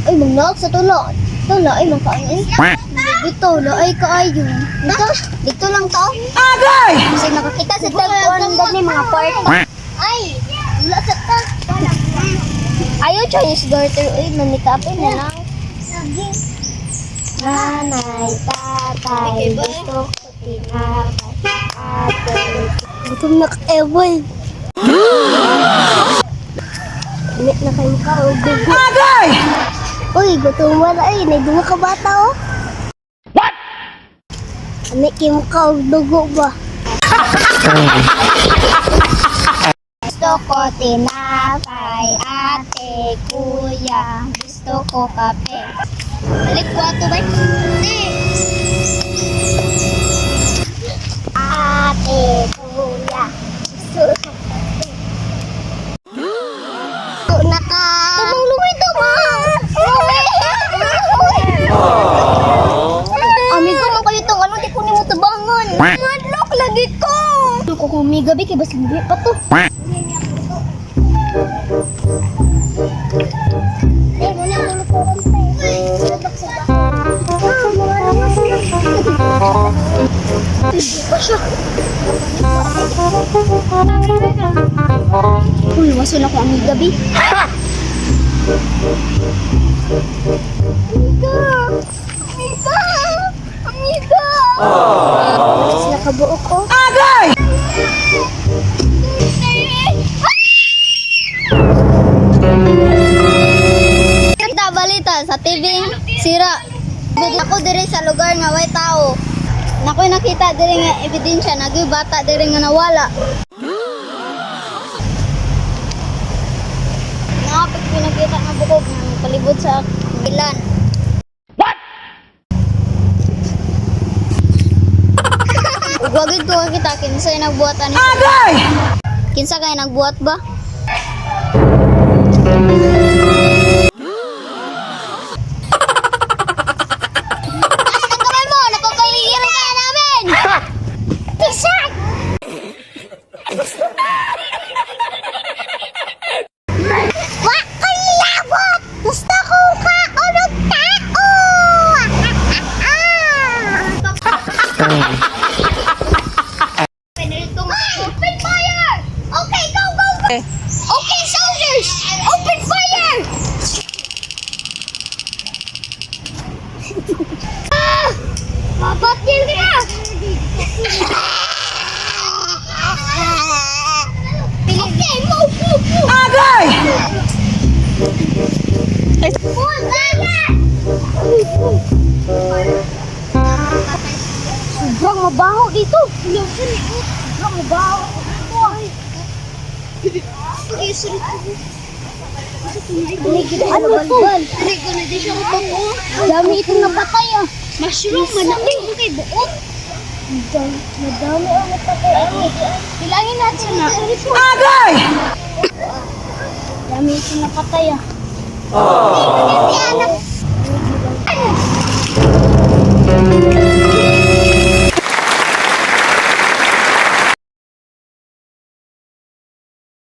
Ay, magnaog sa tulo. Tulo, ay, makain. Dito, ay kaayo. Dito lang to. Agay! Kasi nakakita sa tagpuan dali mga part. Ay, wala sa tag. Ayaw, Chinese garter. Ay, manikapin na lang. Nanay, tatay, gusto ko tinapay. Ate, gutom na ka-ewan. Init na kayo ka, o dugo. Agay! Uy, gutom mo na ay, naidunga ka bata, oh. What? Init kayo ka, o dugo ba? Gusto ko tinapay, ate, kuya. Gusto ko kape. Balik ko ato ba? Ate, kuya. Gusto ko kape. Naka... Tumulungan ito, ma! Amigo mo kayo itong ano, di ko ni mo tabangan. Madlock lagi ko! Ano ko kung may gabi, kaya bas gabi pa to. Eh, muna ang lulupuan pa eh. Madlock sa hindi pa siya. Uy, waso na ko ang gabi. Amiga! Amiga! Amiga! Mas nakabuo ko. Agay! Kita balita sa TV sira. Ako diri sa lugar nga way tao. Nakoy nakita diri nga ebidensya nagay bata diri nga nawala. Nakapag pinakita nga bukog nga palibot sa bilan. What? Wagid ko kita kinsay nagbuhat ani. Agay! Kinsa kay nagbuhat ba? Gusto ko kaulog tao! Open fire! Okay, go, go, go! Okay, soldiers! Open fire! Mabatil ka na! Okay, move, move, move! Agay! Sobrang mabaho dito. Sobrang mabaho. Ano ba ito? Dami itong napatay ah. Mushroom, madami. Okay, buot. Madami ang napatay. Bilangin natin na. Agay! Dami itong napatay ah.